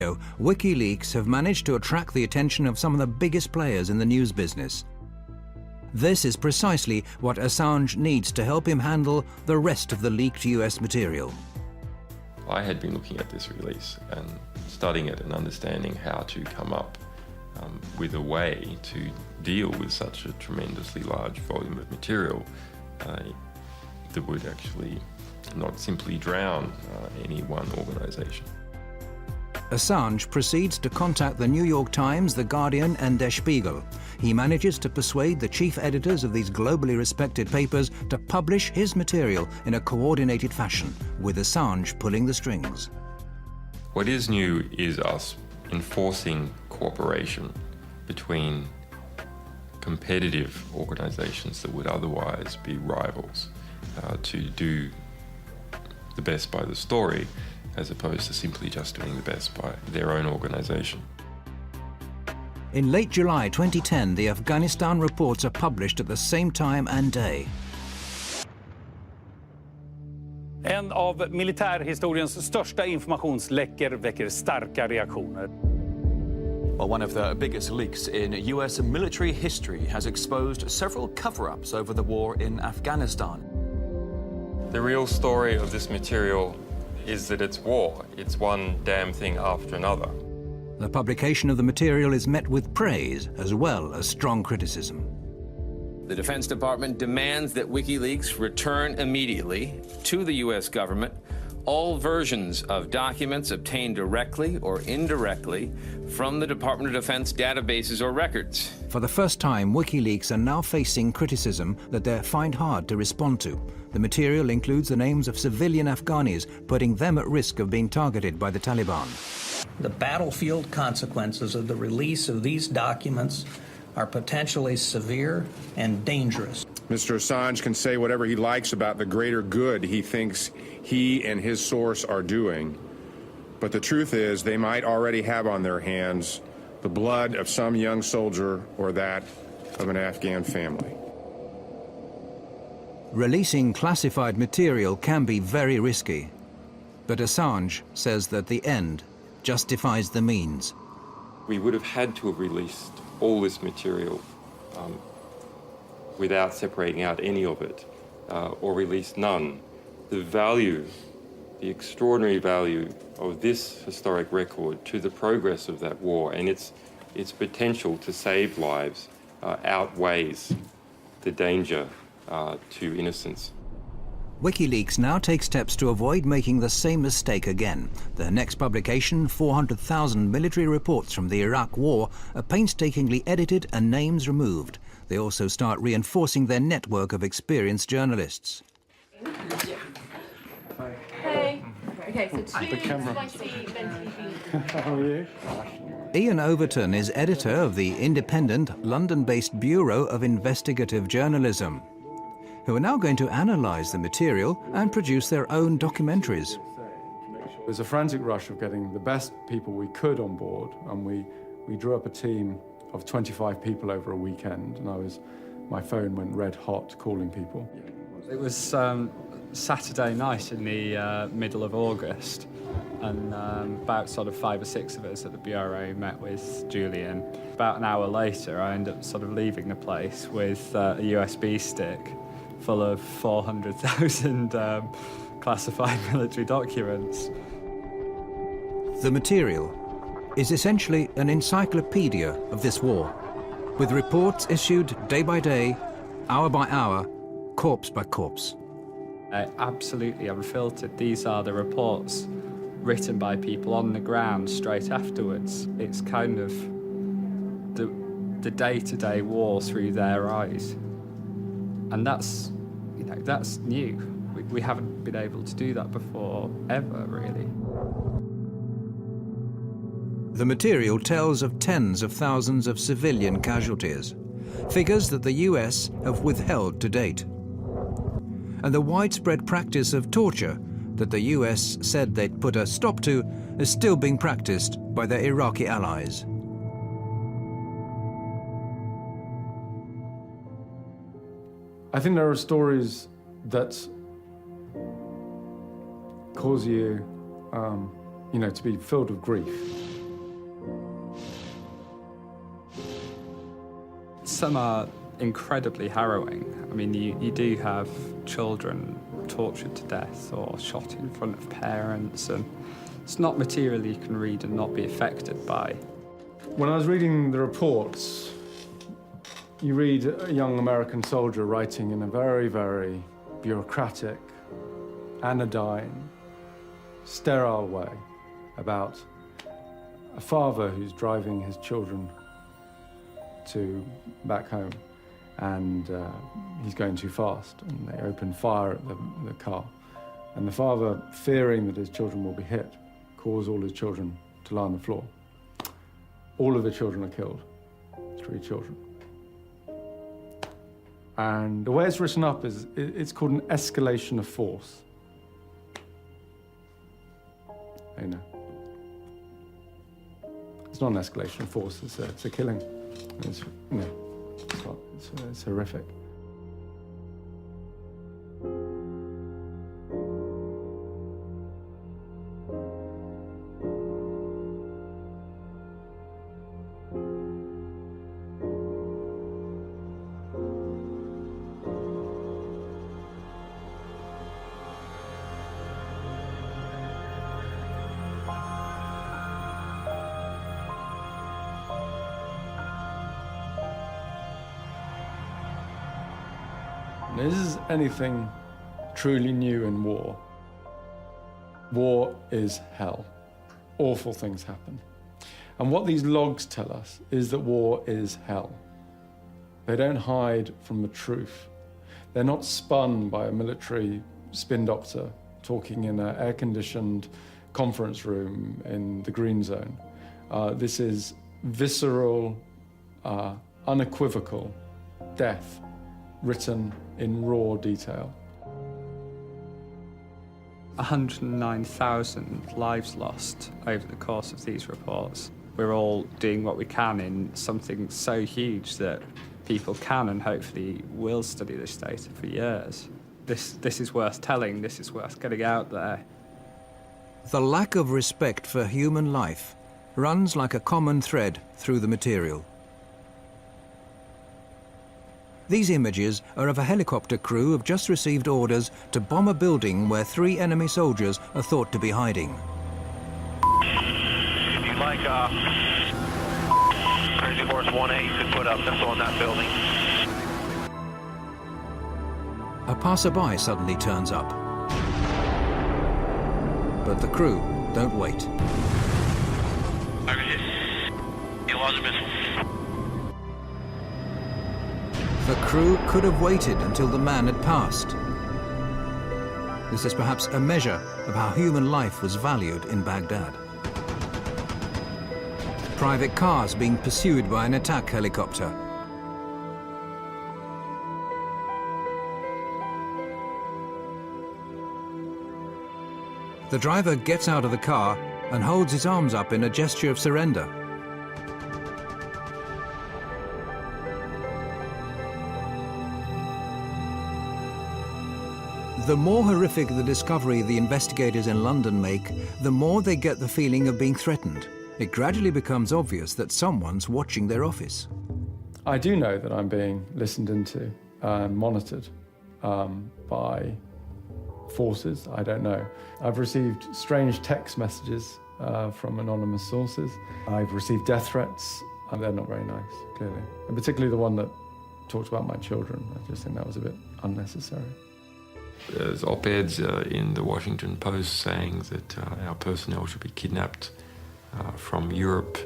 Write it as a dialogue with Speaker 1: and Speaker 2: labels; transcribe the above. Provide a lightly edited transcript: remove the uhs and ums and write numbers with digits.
Speaker 1: Wikileaks have managed to attract the attention of some of the biggest players in the news business. This is precisely what Assange needs to help him handle the rest of the leaked US material.
Speaker 2: I had been looking at this release and studying it and understanding how to come up with a way to deal with such a tremendously large volume of material that would actually not simply drown any one organisation.
Speaker 1: Assange proceeds to contact the New York Times, The Guardian and Der Spiegel. He manages to persuade the chief editors of these globally respected papers to publish his material in a coordinated fashion, with Assange pulling the strings.
Speaker 2: What is new is us enforcing cooperation between competitive organisations that would otherwise be rivals to do the best by the story, as opposed to simply just doing the best by their own organisation.
Speaker 1: In late July 2010, the Afghanistan reports are published at the same time and day.
Speaker 3: En av militärhistoriens största informationsläckor väcker starka reaktioner.
Speaker 4: Well, one of the biggest leaks in US military history has exposed several cover-ups over the war in Afghanistan.
Speaker 2: The real story of this material is that it's war. It's one damn thing after another.
Speaker 1: The publication of the material is met with praise as well as strong criticism.
Speaker 5: The Defense Department demands that Wikileaks return immediately to the U.S. government all versions of documents obtained directly or indirectly from the Department of Defense databases or records.
Speaker 1: For the first time, WikiLeaks are now facing criticism that they find hard to respond to. The material includes the names of civilian Afghanis, putting them at risk of being targeted by the Taliban.
Speaker 6: The battlefield consequences of the release of these documents are potentially severe and dangerous.
Speaker 7: Mr. Assange can say whatever he likes about the greater good he thinks he and his source are doing, but the truth is they might already have on their hands the blood of some young soldier or that of an Afghan family.
Speaker 1: Releasing classified material can be very risky, but Assange says that the end justifies the means.
Speaker 2: We would have had to have released all this material without separating out any of it, or released none. The value, the extraordinary value of this historic record to the progress of that war and its potential to save lives outweighs the danger to innocence.
Speaker 1: WikiLeaks now takes steps to avoid making the same mistake again. Their next publication, 400,000 military reports from the Iraq War, are painstakingly edited and names removed. They also start reinforcing their network of experienced journalists.
Speaker 8: Hey. Okay, so two spicy venti beans.
Speaker 9: How are you?
Speaker 1: Ian Overton is editor of the independent London-based Bureau of Investigative Journalism, who are now going to analyse the material and produce their own documentaries.
Speaker 9: There's a frantic rush of getting the best people we could on board, and we drew up a team of 25 people over a weekend, and my phone went red hot calling people.
Speaker 10: It was Saturday night in the middle of August, and about sort of 5 or 6 of us at the Bureau met with Julian. About an hour later, I ended up sort of leaving the place with a USB stick full of 400,000 classified military documents.
Speaker 1: The material is essentially an encyclopedia of this war, with reports issued day by day, hour by hour, corpse by corpse.
Speaker 10: Absolutely unfiltered. These are the reports written by people on the ground straight afterwards. It's kind of the day-to-day war through their eyes. And that's new. We haven't been able to do that before, ever, really.
Speaker 1: The material tells of tens of thousands of civilian casualties, figures that the US have withheld to date, and the widespread practice of torture that the US said they'd put a stop to is still being practiced by their Iraqi allies.
Speaker 9: I think there are stories that cause you, to be filled with grief.
Speaker 10: Some are incredibly harrowing. I mean, you do have children tortured to death or shot in front of parents, and it's not material you can read and not be affected by.
Speaker 9: When I was reading the reports, you read a young American soldier writing in a very, very bureaucratic, anodyne, sterile way about a father who's driving his children back home, and he's going too fast, and they open fire at the car. And the father, fearing that his children will be hit, calls all his children to lie on the floor. All of the children are killed, 3 children. And the way it's written up is, it's called an escalation of force. You know. It's not an escalation of force, it's a killing. It's, you know, it's horrific. This is anything truly new in war. War is hell. Awful things happen. And what these logs tell us is that war is hell. They don't hide from the truth. They're not spun by a military spin doctor talking in an air-conditioned conference room in the green zone. This is visceral, unequivocal death written in raw detail.
Speaker 10: 109,000 lives lost over the course of these reports. We're all doing what we can in something so huge that people can and hopefully will study this data for years. This is worth telling, this is worth getting out there.
Speaker 1: The lack of respect for human life runs like a common thread through the material. These images are of a helicopter crew who have just received orders to bomb a building where 3 enemy soldiers are thought to be hiding.
Speaker 11: If you'd like Crazy Horse 1A, you could put up missile on that building.
Speaker 1: A passerby suddenly turns up. But the crew don't wait.
Speaker 11: Target hit. You lost a missile.
Speaker 1: The crew could have waited until the man had passed. This is perhaps a measure of how human life was valued in Baghdad. Private cars being pursued by an attack helicopter. The driver gets out of the car and holds his arms up in a gesture of surrender. The more horrific the discovery the investigators in London make, the more they get the feeling of being threatened. It gradually becomes obvious that someone's watching their office.
Speaker 9: I do know that I'm being listened into and monitored by forces. I don't know. I've received strange text messages from anonymous sources. I've received death threats, and they're not very nice, clearly. And particularly the one that talked about my children. I just think that was a bit unnecessary.
Speaker 2: There's op-eds in the Washington Post saying that our personnel should be kidnapped from Europe